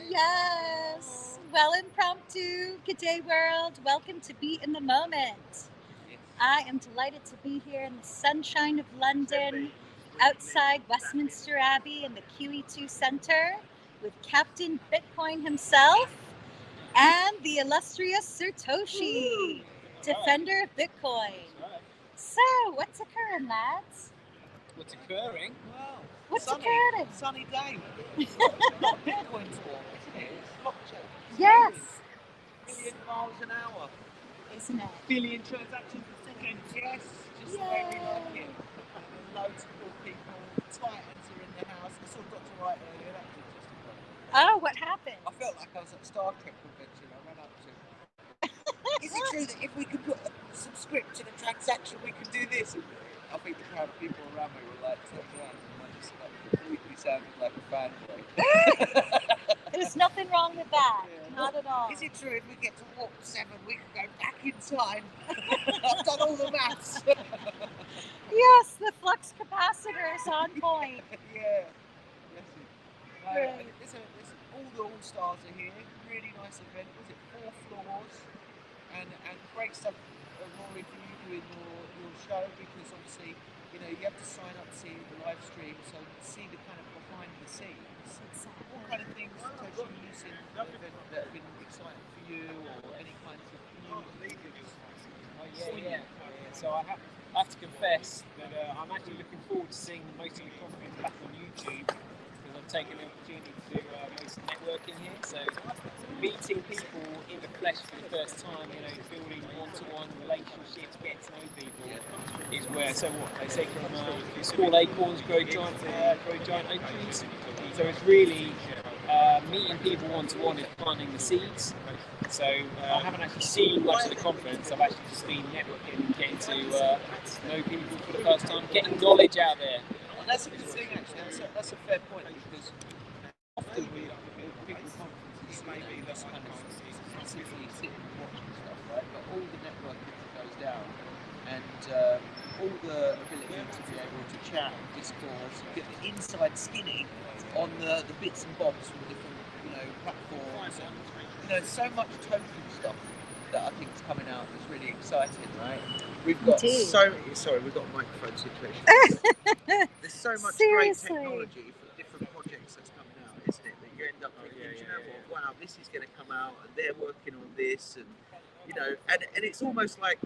Yes. Well, impromptu. Good day, world. Welcome to Be in the Moment. I am delighted to be here in the sunshine of London, outside Westminster Abbey in the QE2 Centre, with Captain Bitcoin himself and the illustrious Satoshi, defender of Bitcoin. So, what's occurring, lads? What's occurring? Wow. What's sunny, occurring? Sunny day. It's not Bitcoin talk, isn't it? It's blockchain. Yes. Million miles an hour. Isn't it? Billion transactions a second. Yes, just the way we like it. And loads of cool people. Titans are in the house. I saw Dr. Wright earlier. That was interesting. Oh, what happened? I felt like I was at Star Trek convention. I ran up to. Is it true that if we could put a subscription and transaction, we could do this? And I think the crowd of people around me were like turning around, and I just like completely sounded like a fanboy. There's nothing wrong with that. Yeah. Not at all. Is it true if we get to walk 7, we can go back in time? I've done all the maths. Yes, the flux capacitor is on point. Yeah. Yes, no, Right. all the All-Stars are here. Really nice event. Was it 4 floors? And great stuff, Rory, for you doing your show, because obviously, you have to sign up to see the live stream, so see the kind of behind the scenes. What kind of things have you seen that have been exciting for you, or any kinds of new things? So I have to confess that I'm actually looking forward to seeing most of the content back on YouTube, because I've taken the opportunity to do most networking here. So meeting people in the flesh for the first time, building one-to-one relationships, getting to know people is where, so what they say, from small acorns grow giant oak trees. So it's really meeting people one-to-one is planting the seeds. So I haven't actually seen much of the conference. I've actually just been networking and getting to know people for the first time, getting knowledge out there. And that's a good thing, actually. That's a fair point, because often people conferences, maybe that's kind of simply sitting and watching stuff, right? But all the networking that goes down, and all the ability to be able to chat and discourse, get the inside skinny on the bits and bobs from different platforms, and so much token stuff that I think is coming out that's really exciting, right? We've got we've got a microphone situation. There's so much great technology for different projects that's coming out, isn't it? That you end up thinking, wow, this is going to come out, and they're working on this, and and it's almost like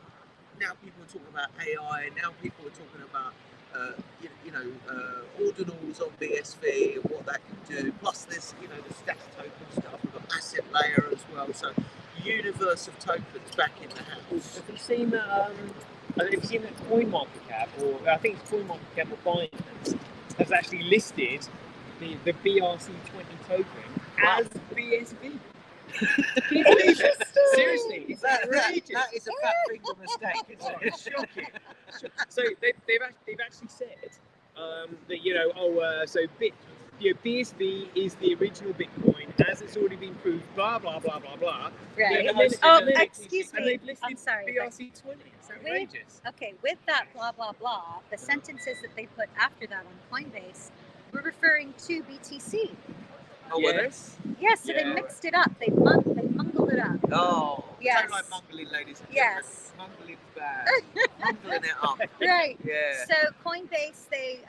now people are talking about AI, and now people are talking about ordinals on BSV and what that can do. Plus, there's the stats token stuff. We've got asset layer as well. So, universe of tokens back in the house. Have you seen that? CoinMarketCap, or I think it's CoinMarketCap or Binance, has actually listed the BRC20 token as BSV. Can you believe it? Seriously, it's outrageous. That is a fat finger mistake, isn't it? It's shocking. So they've actually said that BSV is the original Bitcoin, as it's already been proved. Blah blah blah blah blah. Right. Excuse me. And they've listed I'm sorry. BRC20. It's outrageous. With that blah blah blah, the sentences that they put after that on Coinbase were referring to BTC. Oh, yes. Yes, so they mixed it up. They mungled it up. Oh, yes. Don't like mungling, ladies and gentlemen. Yes. Mungling's bad. Mungling it up. Right. Yeah. So Coinbase, they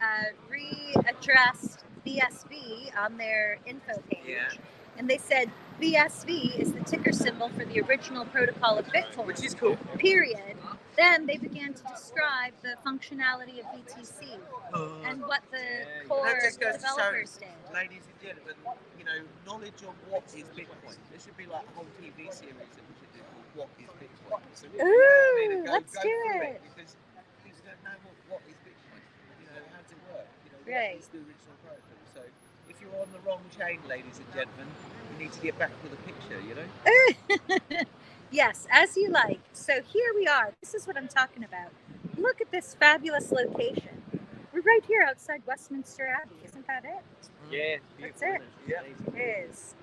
readdressed BSV on their info page. Yeah. And they said BSV is the ticker symbol for the original protocol of Bitcoin. Which is cool. Period. Then they began to describe the functionality of BTC and what the core That just goes developers to show, did. ladies and gentlemen, knowledge of what is Bitcoin. There should be like a whole TV series that we should do called What is Bitcoin? Ooh, let's do it. Because people don't know what is Bitcoin. How does it work? Right. What is the original protocol? So if you're on the wrong chain, ladies and gentlemen, you need to get back with a picture, Yes, as you like. So here we are. This is what I'm talking about. Look at this fabulous location. We're right here outside Westminster Abbey. Isn't that it? Yeah, that's it. Yeah, it is.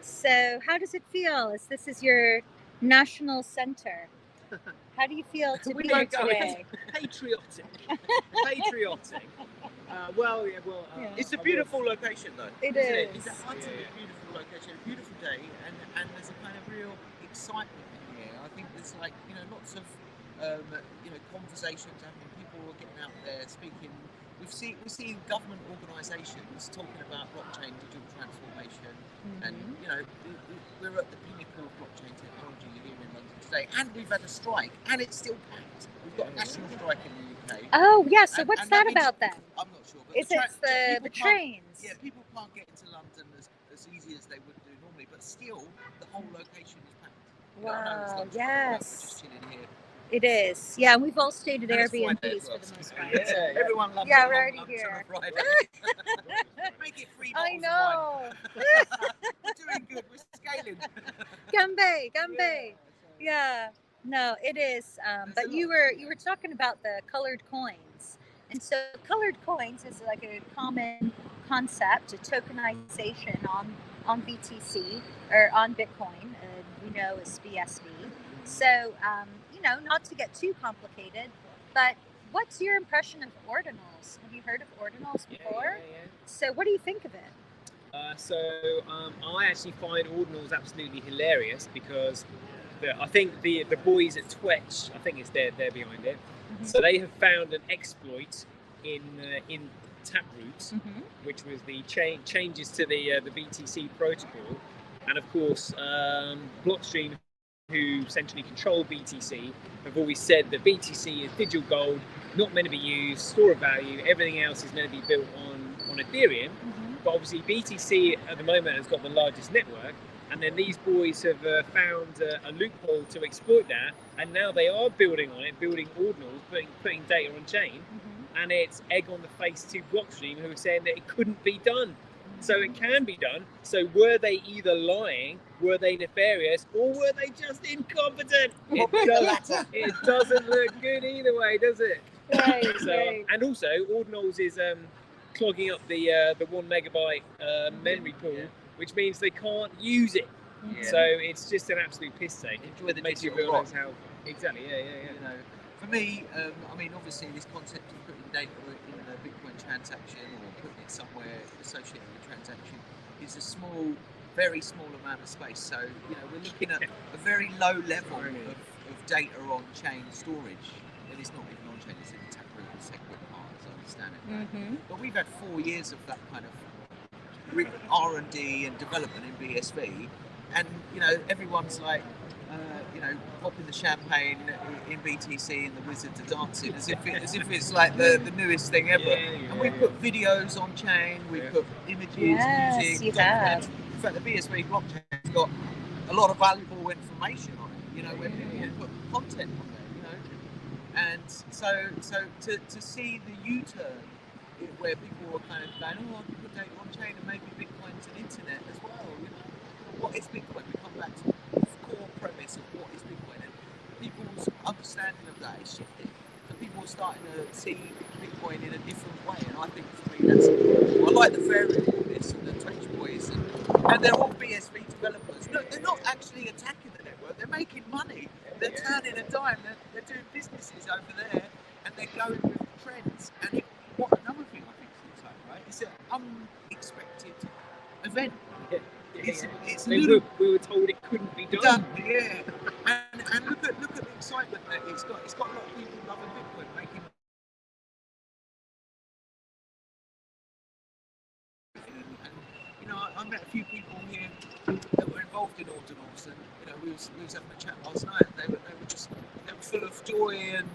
So how does it feel as this is your national center? How do you feel to be here today? Patriotic. It's a beautiful location, though. It isn't is. It's a utterly beautiful location, a beautiful day, and there's a kind of real excitement in here. I think there's lots of conversations happening. People are getting out there speaking. We see government organisations talking about blockchain, digital transformation, and we're at the pinnacle of blockchain technology here in London today. And we've had a strike, and it's still packed. We've got a national strike in the UK. Oh, yeah. So what's and that means- about then? I'm not sure. But Is it the people can't- trains? Yeah, people can't get into London as easy as they would do normally, but still, the whole location is packed. Wow, We're just yes. chilling here. It is. Yeah, and we've all stayed at And it's Friday Airbnbs as well, for the so- most part. Yeah. Everyone loves Yeah, it we're on already lunch here. on a Friday. Make it 3 I bottles know. of wine. We're doing good. We're scaling. Gambe. Yeah. No, it is. But you were talking about the colored coins, and so colored coins is like a common concept, a tokenization on BTC or on Bitcoin. We know as BSV. So not to get too complicated, but what's your impression of ordinals? Have you heard of ordinals before? Yeah. So what do you think of it? I actually find ordinals absolutely hilarious because I think the boys at Twitch, I think it's they're behind it. Mm-hmm. So they have found an exploit in Taproot, which was the changes to the BTC protocol, and of course Blockstream, who essentially control BTC, have always said that BTC is digital gold, not meant to be used, store of value. Everything else is meant to be built on Ethereum. But obviously BTC at the moment has got the largest network, and then these boys have found a loophole to exploit that, and now they are building on it, building ordinals, putting data on chain, and it's egg on the face to Blockstream, who are saying that it couldn't be done. So it can be done. So were they either lying, were they nefarious, or were they just incompetent? It doesn't look good either way, does it? Right. And also, ordinals is clogging up the 1 megabyte memory pool, which means they can't use it. Yeah. So it's just an absolute piss take. Enjoy the Makes you digital realise rock. how exactly. Yeah. For me, obviously, this concept of putting data in a Bitcoin transaction or putting it somewhere associated with a transaction is a very small amount of space. So, we're looking at a very low level of data on chain storage, and it's not even on chain; it's in the Taproot and SegWit part, as I understand it. Right? But we've had 4 years of that kind of R&D and development in BSV, and everyone's like, popping the champagne in BTC and the wizards are dancing as if it's like the newest thing ever. And we put videos on chain, we put images, music. You have. In fact, the BSV blockchain's got a lot of valuable information on it. Where people can put content on there. And so to see the U-turn where people were kind of going, I can put data on chain and maybe Bitcoin's an internet as well. What is Bitcoin? We come back to the core premise of what is Bitcoin, and people's understanding of that is shifting. So people are starting to see Bitcoin in a different way, and I think for me that's important. I like the variableness and the Twitch boys, and they're all BSV developers. No, they're not actually attacking the network. They're making money. They're turning a dime. They're doing businesses over there, and they're going with trends. And what another thing I think is exciting, right? It's an unexpected event. It's we were told it couldn't be done. Yeah. And look at the excitement that it's got. It's got a lot of people loving Bitcoin, making. And I met a few people here that were involved in ordinals, and we was having a chat last night. They were full of joy, and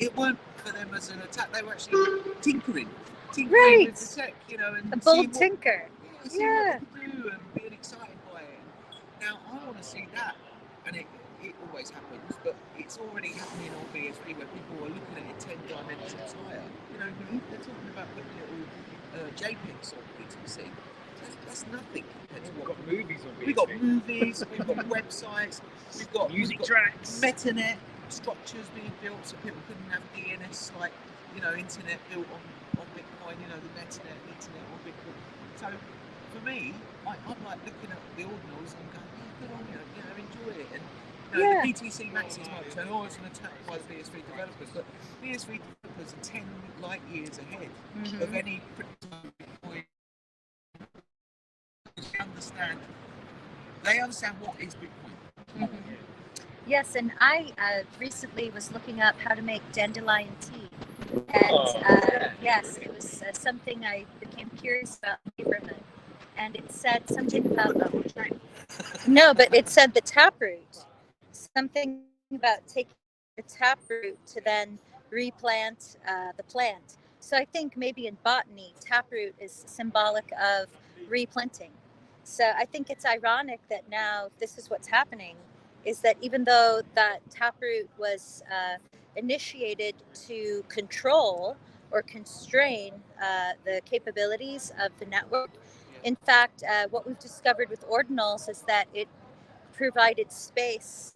it weren't for them as an attack. They were actually tinkering Right. with the tech, and A bold seeing tinker. what we can do and being excited by it. Now I want to see that, and it always happens, but it's already happening on BSV where people are looking at it 10 dimensions higher. They're talking about putting little JPEGs on BTC. That's nothing compared to We've got movies on BTC. we've got movies, we've got websites, we've got music we've got tracks. Metanet structures being built so people couldn't have DNS like internet built on Bitcoin, the Metanet internet on Bitcoin. So for me, I'm like looking at the ordinals and going, good on you, enjoy it. And the BTC maxis might say, it's an attack by BSV developers, but BSV developers are 10 light years ahead Mhm. of any crypto Bitcoin. They understand what is Bitcoin. Mhm. Yes, and I recently was looking up how to make dandelion tea. And yes, it was something I became curious about in the neighborhood. And it said something about no, but it said the taproot. Something about taking the taproot to then replant the plant. So I think maybe in botany, taproot is symbolic of replanting. So I think it's ironic that now this is what's happening, is that even though that taproot was initiated to control or constrain the capabilities of the network, in fact, what we've discovered with ordinals is that it provided space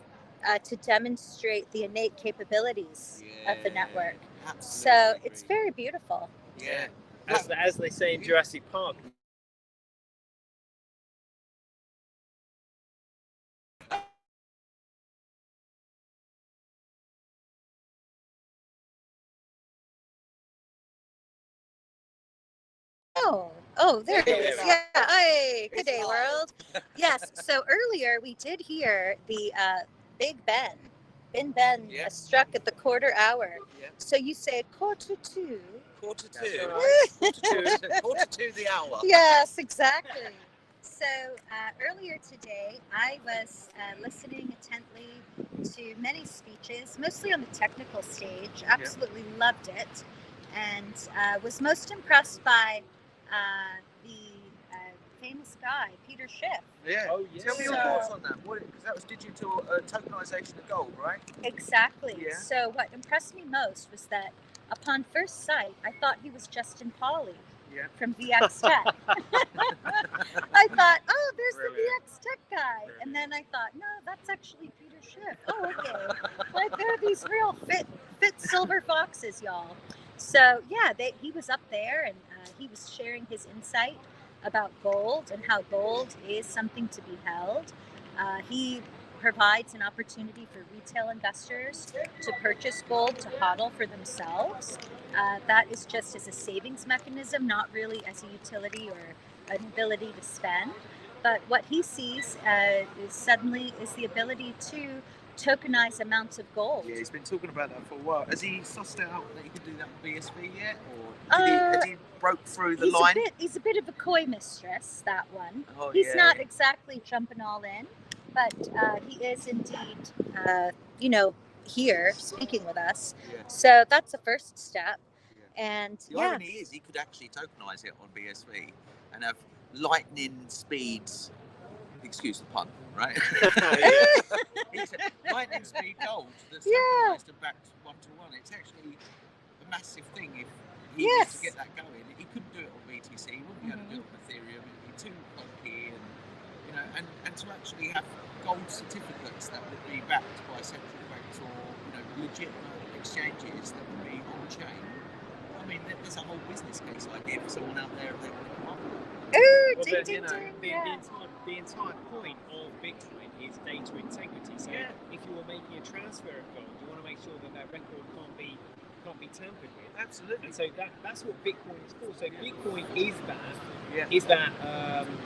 to demonstrate the innate capabilities of the network. So it's very beautiful. Yeah. As they say in Jurassic Park. Oh, there it is. Yeah. Hey, good day, world. Yes. So earlier we did hear the Big Ben. Ben Yeah. struck at the quarter hour. Yeah. So you say quarter to. Quarter That's two. right. Quarter to the hour. Yes, exactly. So earlier today, I was listening intently to many speeches, mostly on the technical stage. Absolutely loved it, and was most impressed by the famous guy, Peter Schiff. Yeah. Oh, yeah. Tell me your So- thoughts on that. Because that was digital tokenization of gold, right? Exactly. Yeah. So what impressed me most was that upon first sight, I thought he was Justin Pauley Yeah. from VX Tech. I thought, oh, there's Brilliant. the VX Tech guy. And then I thought, no, that's actually Peter Schiff. Oh, okay. Like, there are these real fit silver foxes, y'all. So, yeah, he was up there and he was sharing his insight about gold and how gold is something to be held. He provides an opportunity for retail investors to purchase gold to hodl for themselves. That is just as a savings mechanism, not really as a utility or an ability to spend. But what he sees is the ability to tokenize amounts of gold. Yeah, he's been talking about that for a while. Has he sussed out that he can do that with BSV yet, or has he broke through the line? He's a bit of a coy mistress, that one. Oh, He's yeah. not exactly jumping all in, but he is indeed, here speaking with us. Yeah. So that's the first step. Yeah. And The irony is, he could actually tokenize it on BSV and have lightning speeds. Excuse the pun, right? He said lightning speed gold that's tokenized and backed 1-to-1. It's actually a massive thing if he was to get that going. He couldn't do it on BTC. He wouldn't be able to do it on Ethereum. It'd be too clunky, and to actually have gold certificates that would be backed by central banks or legitimate exchanges that would be on chain. I mean, there's a whole business case idea for someone out there if they want to come up with it. Ooh, Well, ding, ding, ding. the entire point of Bitcoin is data integrity. So if you are making a transfer of gold, you want to make sure that record can't be tampered with. Absolutely. And so that's what Bitcoin is for. So Bitcoin is that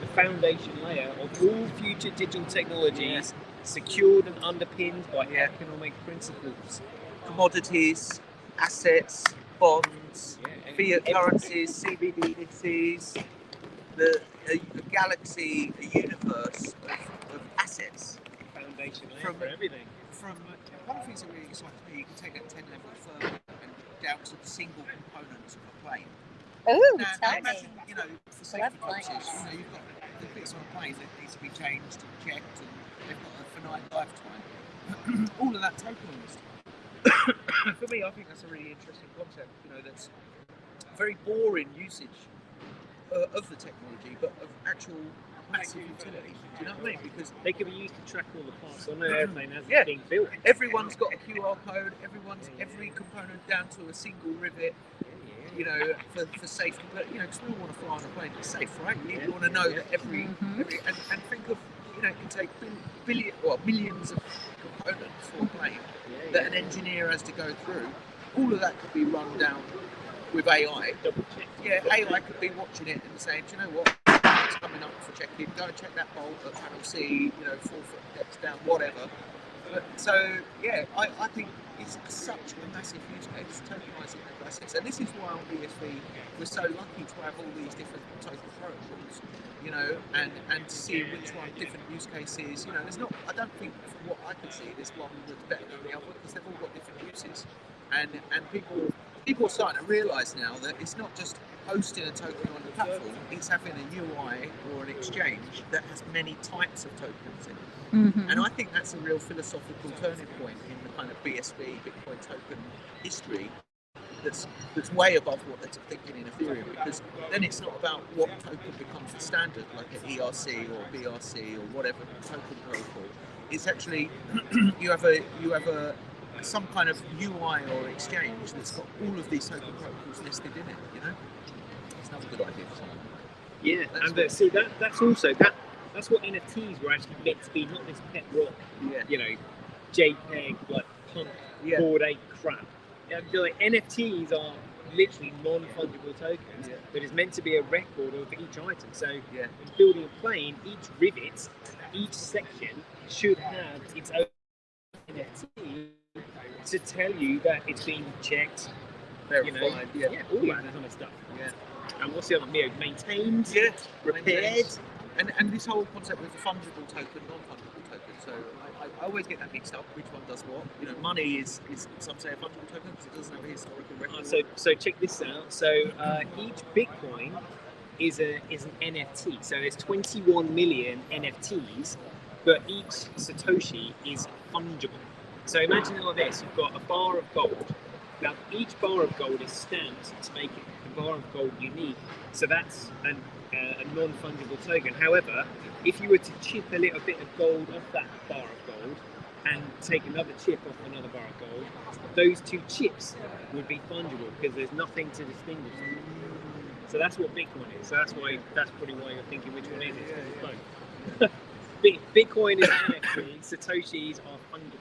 the foundation layer of all future digital technologies, secured and underpinned by economic principles. Commodities, assets, bonds, fiat everything. currencies, CBDCs, a galaxy, a universe of assets. Foundation layer for everything. From one of the things that really excites me, you can take that 10 level further and down to the single components of a plane. Ooh, Now, tell imagine, me. for safety Love purposes, you've got the bits on a plane that needs to be changed and checked, and they've got a finite lifetime. All of that tokenized. For me, I think that's a really interesting concept. That's very boring usage of the technology, but of actual massive utility. Do you know what I mean? Because they could be used to track all the parts on an airplane as Yeah. it's being built. everyone's got a QR code. Every component down to a single rivet. For safety, but because we all want to fly on a plane that's safe, right? You want to know that every and think of it can take millions of components for a plane that an engineer has to go through all of that could be run down with AI. Double check. Yeah, AI could be watching it and saying, do you know what? It's coming up for check-in. Go and check that bolt at panel C, 4 foot depth down, whatever. So, yeah, I think it's such a massive use case, tokenising the assets. And this is why on BSV we're so lucky to have all these different token protocols, and to see which one, different use cases. There's not, I don't think, from what I can see, there's one that's better than the other, because they've all got different uses. And people are starting to realise now that it's not just hosting a token on the platform, it's having a UI or an exchange that has many types of tokens in it. Mm-hmm. And I think that's a real philosophical turning point in the kind of BSV, Bitcoin token history, that's way above what they're thinking in Ethereum, because then it's not about what token becomes the standard, like an ERC or BRC or whatever token protocol. It's actually you have a some kind of UI or exchange that's got all of these token protocols listed in it. It's not a good idea. Yeah, That's and see that's also that's what NFTs were actually meant to be, not this pet rock, JPEG, like punk, Bored Ape crap. Like, NFTs are literally non-fungible tokens, but it's meant to be a record of each item. So in building a plane, each rivet, each section should have its own NFT to tell you that it's been checked, Verified, all that kind of stuff. Yeah. And what's the other? Maintained, repaired. And this whole concept of the fungible token, non-fungible token. So I always get that mixed up. Which one does what? Money is some say a fungible token because it doesn't have a historical record. So check this out. So each Bitcoin is an NFT. So there's 21 million NFTs, but each Satoshi is fungible. So imagine it like this: you've got a bar of gold. Now each bar of gold is stamped to make the bar of gold unique. So that's a non-fungible token. However, if you were to chip a little bit of gold off that bar of gold and take another chip off another bar of gold, those two chips would be fungible because there's nothing to distinguish them. So that's what Bitcoin is. So that's probably why you're thinking which one is it. Both. Bitcoin is NFT, Satoshis are fungible.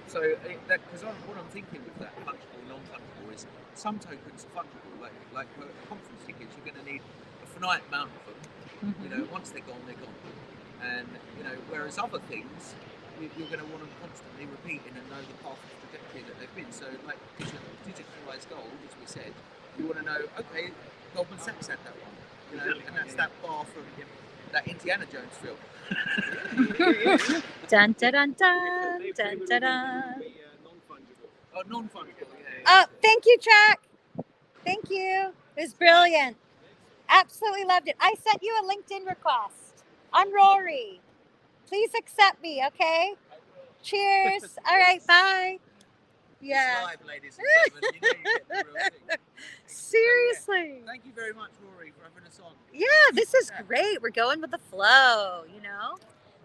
So because what I'm thinking with that fungible, non-fungible is some tokens are fungible, like conference tickets. You're going to need a finite amount of them. Mm-hmm. Once they're gone, they're gone. And whereas other things, you're going to want them constantly repeating and know the path of trajectory that they've been. So, like digitalized gold, as we said, you want to know. Okay, Goldman Sachs had that one, and that's that bar from that Indiana Jones film. Dun dun dun dun dun dun dun. Oh, non-fungible. Oh, thank you, Jack. Thank you. It was brilliant. Absolutely loved it. I sent you a LinkedIn request. I'm Rory. Please accept me, okay? Cheers. All right, bye. Yeah. It's live, ladies and gentlemen. You get the real thing. Seriously. Thank you very much, Rory, for having us on. Yeah, this is great. We're going with the flow,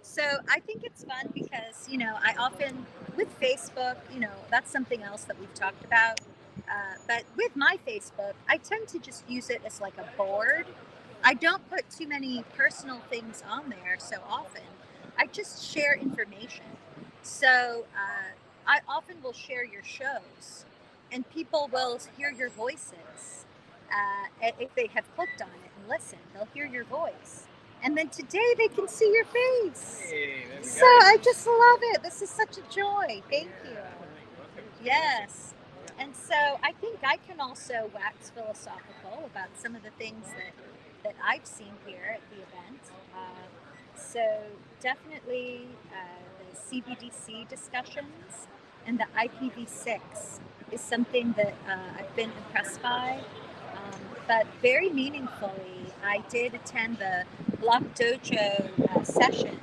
So I think it's fun because, I often, with Facebook, that's something else that we've talked about. But with my Facebook, I tend to just use it as like a board. I don't put too many personal things on there so often. I just share information. So I often will share your shows and people will hear your voices. If they have clicked on it and listened, they'll hear your voice. And then today they can see your face. Hey, so I just love it. This is such a joy. Thank you. Yes. And so I think I can also wax philosophical about some of the things that I've seen here at the event. So definitely the CBDC discussions and the IPv6 is something that I've been impressed by. But very meaningfully, I did attend the Block Dojo session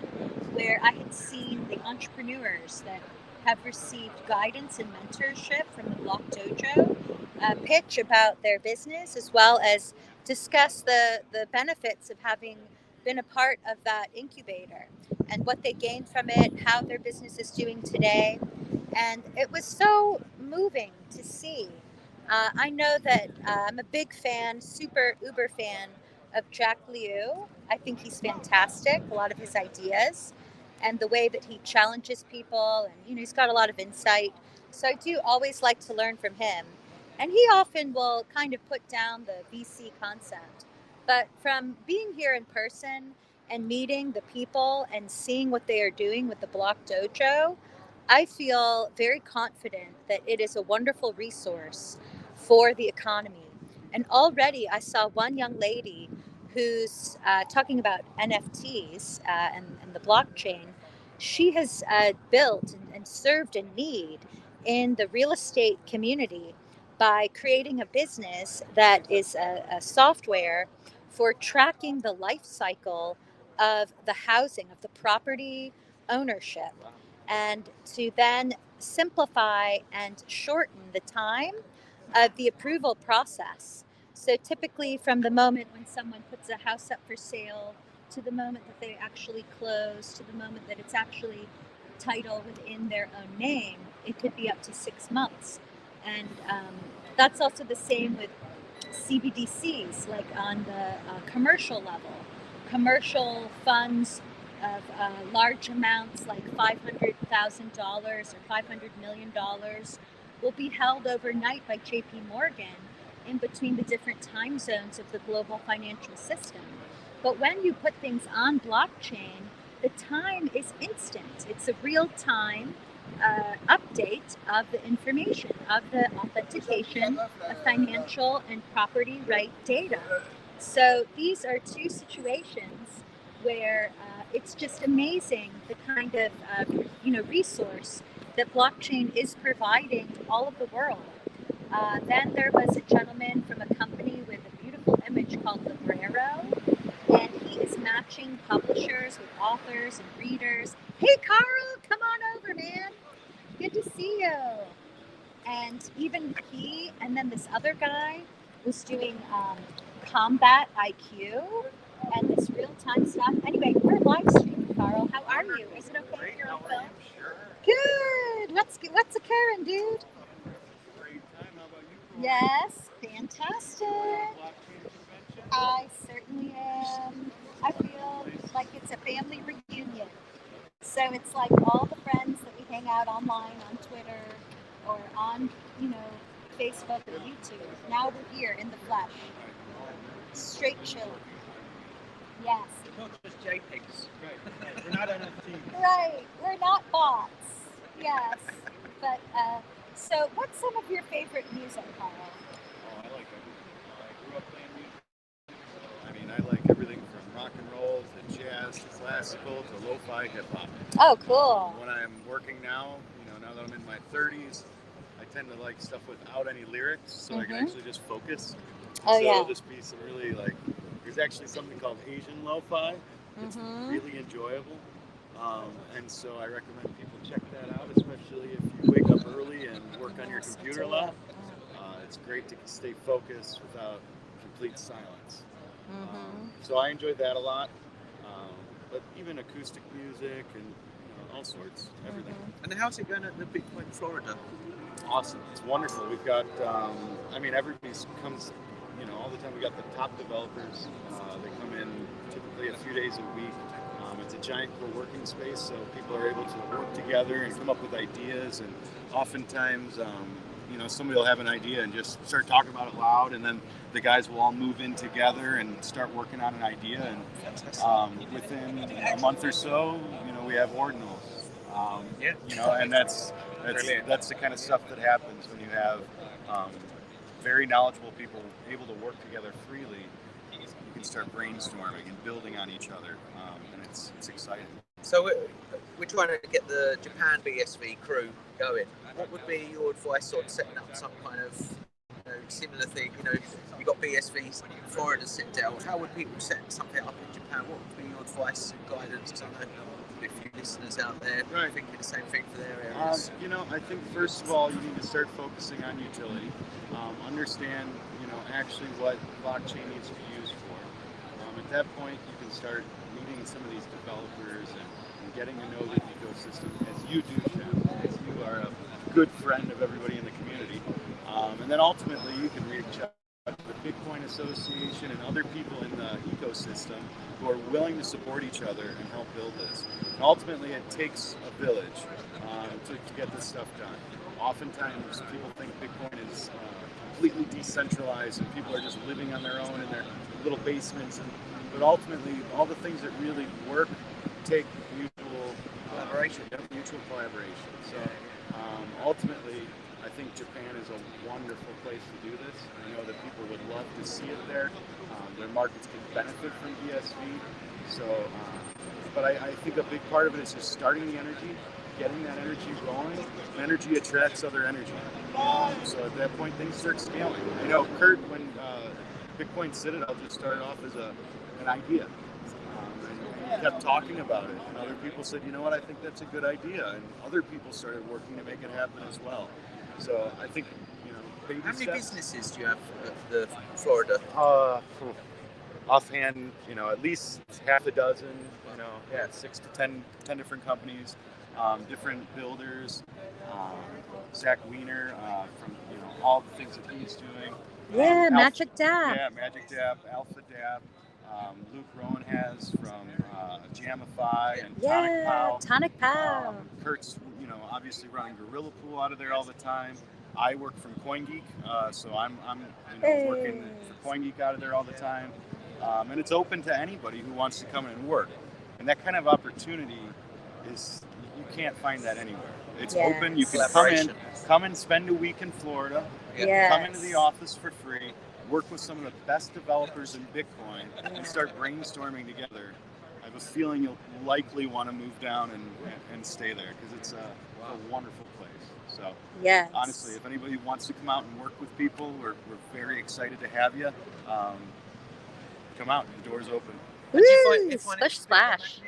where I had seen the entrepreneurs that have received guidance and mentorship from the Block Dojo pitch about their business, as well as discuss the benefits of having been a part of that incubator and what they gained from it, how their business is doing today. And it was so moving to see. I know that I'm a big fan, super uber fan of Jack Liu. I think he's fantastic, a lot of his ideas and the way that he challenges people. And, he's got a lot of insight So I do always like to learn from him. And he often will kind of put down the VC concept. But from being here in person and meeting the people and seeing what they are doing with the Block Dojo, I feel very confident that it is a wonderful resource for the economy. And already I saw one young lady who's talking about NFTs and the blockchain. She has built and served a need in the real estate community by creating a business that is a software for tracking the life cycle of the housing, of the property ownership, and to then simplify and shorten the time of the approval process. So typically, from the moment when someone puts a house up for sale to the moment that they actually close, to the moment that it's actually title within their own name, it could be up to 6 months. And that's also the same with CBDCs, like on the commercial level. Commercial funds of large amounts, like $500,000 or $500 million, will be held overnight by JP Morgan in between the different time zones of the global financial system. But when you put things on blockchain, the time is instant. It's a real time update of the information, of the authentication of financial and property right data. So these are two situations where it's just amazing the kind of resource that blockchain is providing to all of the world. Then there was a gentleman from a company with a beautiful image called Librero, and he is matching publishers with authors and readers. Hey, Carl, come on over, man. Good to see you. And even he, and then this other guy was doing combat IQ and this real-time stuff. Anyway, we're live streaming, Carl. How are you? Is it okay if you're on film? Sure. Good. What's occurring, dude? Great time. How about you? Yes, fantastic. Blockchain convention? I certainly am. I feel like it's a family reunion. So it's like all the friends that we hang out online on Twitter or on, Facebook or YouTube. Now we're here in the flesh. Straight chilling. Yes. Not just JPEGs. Right. We're not NFTs. Right. We're not bots. Yes. But so what's some of your favorite music, Carl? Oh, I like everything. I grew up playing music. So, I mean, I like everything from rock and roll to jazz to classical to lo-fi hip-hop. Oh, cool. When I'm working now, now that I'm in my 30s, I tend to like stuff without any lyrics, so I can actually just focus. Oh, so yeah. it'll just be some really there's actually something called Asian lo-fi. It's really enjoyable. And so I recommend people check that out, especially if you wake up early and work on your computer a lot. It's great to stay focused without complete silence. So I enjoyed that a lot. But even acoustic music and all sorts, everything. And how's it going at the Bitcoin Florida? Awesome. It's wonderful. We've got, everybody comes, all the time. We got the top developers. They come in typically a few days a week. It's a giant co-working space, so people are able to work together and come up with ideas. And oftentimes, somebody will have an idea and just start talking about it loud, and then the guys will all move in together and start working on an idea. And within a month or so, we have ordinals. And that's the kind of stuff that happens when you have very knowledgeable people able to work together freely. You can start brainstorming and building on each other, and it's exciting. So we're trying to get the Japan BSV crew going. What would be your advice on setting up some kind of similar thing? You've got BSV in Florida sit down. How would people set something up in Japan? What would be your advice and guidance? Because I know a few listeners out there thinking the same thing for their areas. I think first of all, you need to start focusing on utility. Understand, actually what blockchain needs to be used for. At that point, you can start meeting some of these developers and getting to know the ecosystem as you do, Shem, as you are a good friend of everybody in the community. And then ultimately, you can reach out to the Bitcoin Association and other people in the ecosystem who are willing to support each other and help build this. And ultimately, it takes a village to get this stuff done. oftentimes people think Bitcoin is completely decentralized and people are just living on their own in their little basements. But ultimately, all the things that really work take mutual collaboration. So ultimately, I think Japan is a wonderful place to do this. I know that people would love to see it there. Their markets can benefit from ESV. So, but I think a big part of it is just starting the energy, getting that energy rolling. Energy attracts other energy. So at that point, things start scaling. I know Kurt, when Bitcoin Citadel just started off as an idea. And he kept talking about it. And other people said, you know what, I think that's a good idea. And other people started working to make it happen as well. So I think, baby How many steps. businesses do you have at the Florida? Offhand, at least half a dozen, 6 to 10 different companies, different builders, Zach Wiener, from, all the things that he's doing. Yeah, Magic Dab. Yeah, Magic Dab, Alpha Dab. Luke Rowan has from Jamify and Tonic Pow. Tonic Pow. Kurt's, obviously running Gorilla Pool out of there all the time. I work from CoinGeek, so I'm working for CoinGeek out of there all the time. And it's open to anybody who wants to come in and work. And that kind of opportunity you can't find that anywhere. It's open. You can come and spend a week in Florida. Come into the office for free. Work with some of the best developers in Bitcoin and start brainstorming together. I have a feeling you'll likely want to move down and stay there because it's a wonderful place. So honestly, if anybody wants to come out and work with people, we're very excited to have you. Come out, the door's open. Woo, splish splash.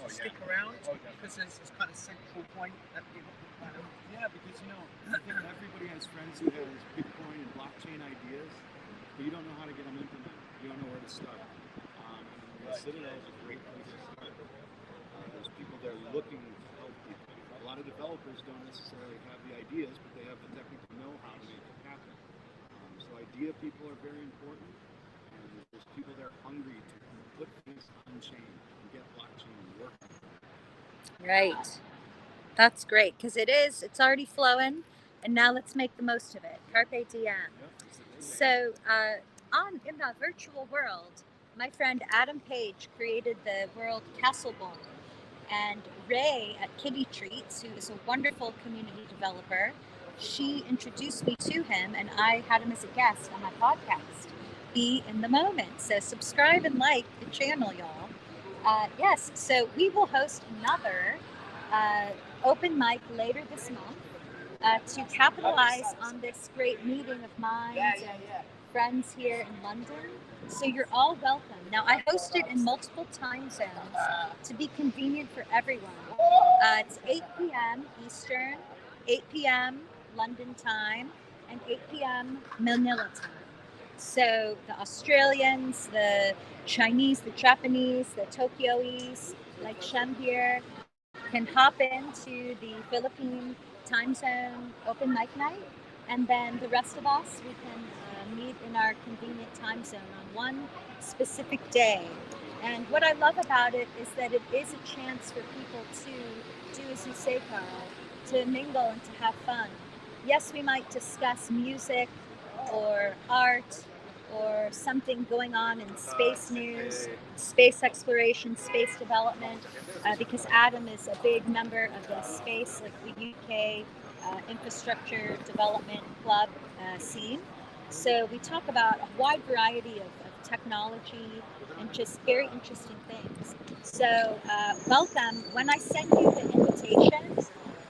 Stick around because there's this kind of central point that people kind of... Yeah, because I think everybody has friends who has Bitcoin and blockchain ideas, but you don't know how to get them implemented. You don't know where to start. And Citadel is a great place to start. There's people there looking to help people. A lot of developers don't necessarily have the ideas, but they have the technical know-how to make it happen. So idea people are very important, and there's people there hungry to put things on chain and get blockchain working. Right. That's great because it's already flowing, and now let's make the most of it. Carpe diem. So in the virtual world, my friend Adam Page created the world Castleborn, and Ray at Kitty Treats, who is a wonderful community developer, she introduced me to him, and I had him as a guest on my podcast, Be in the Moment. So subscribe and like the channel, y'all. Yes, so we will host another open mic later this month to capitalize on this great meeting of minds and friends here in London. So you're all welcome. Now, I host it in multiple time zones to be convenient for everyone. It's 8 p.m. Eastern, 8 p.m. London time, and 8 p.m. Manila time. So the Australians, the Chinese, the Japanese, the Tokyoese, like Shem here, can hop into the Philippine time zone open mic night, and then the rest of us, we can meet in our convenient time zone on one specific day. And what I love about it is that it is a chance for people to do as you say, Carl, to mingle and to have fun. Yes, we might discuss music or art or something going on in space news, space exploration, space development, because Adam is a big member of the space, like the UK infrastructure development club scene. So we talk about a wide variety of technology and just very interesting things. So welcome. When I send you the invitation,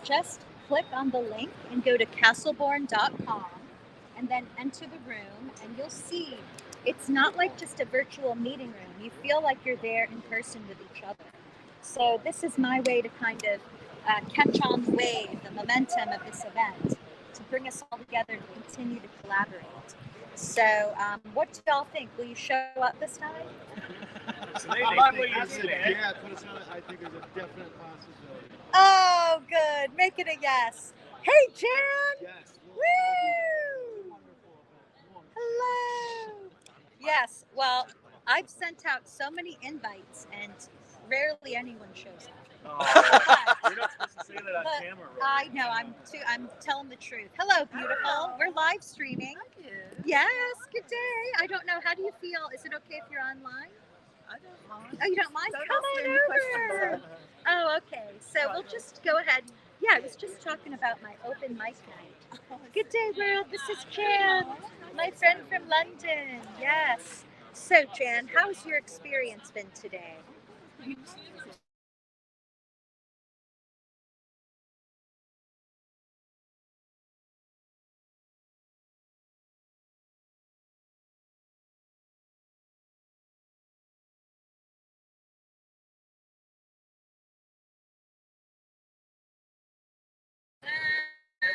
just click on the link and go to castleborn.com and then enter the room, and you'll see it's not like just a virtual meeting room. You feel like you're there in person with each other. So this is my way to kind of catch on the wave, the momentum of this event, to bring us all together to continue to collaborate. So what do y'all think? Will you show up this time? I think there's a definite possibility. Oh, good. Make it a yes. Hey, Jan. Yes. Woo! Hello. Yes. Well, I've sent out so many invites, and rarely anyone shows up. You're not supposed to say that on But camera, I know I'm telling the truth. Hello, beautiful. We're live streaming. Yes, good day. I don't know. How do you feel? Is it okay if you're online? I don't mind. Oh, you don't mind? Don't Come ask on me any over. Oh, okay. So we'll just go ahead. Yeah, I was just talking about my open mic night. Good day, world. This is Jan, my friend from London. Yes. So, Jan, how's your experience been today?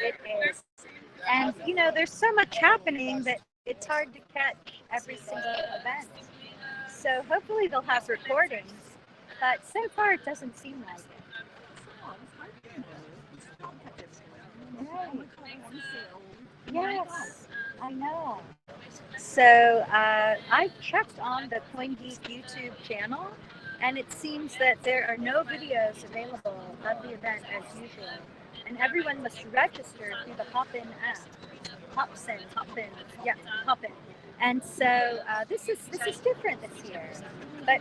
It is. And, you know, there's so much happening that it's hard to catch every single event. So hopefully they'll have recordings. But so far it doesn't seem like it. Right. Yes, I know. So I checked on the CoinGeek YouTube channel, and it seems that there are no videos available of the event as usual, and everyone must register through the Hopin app. Hopin. And so this is different this year. But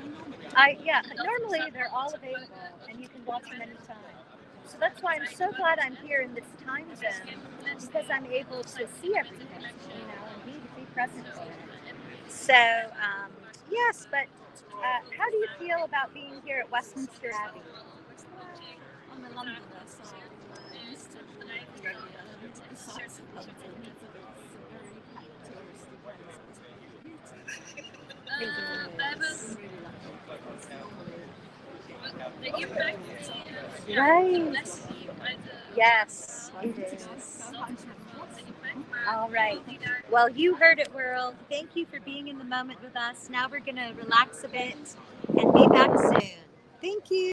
normally they're all available, and you can watch them anytime. So that's why I'm so glad I'm here in this time zone, because I'm able to see everything, and be present for it. So, yes, but how do you feel about being here at Westminster Abbey? On the Londoner side, I'm used to the area and the sights of London. It's a very packed touristy place. Right. Yes, it is. All right. Well, you heard it, world. Thank you for being in the moment with us. Now we're going to relax a bit and be back soon.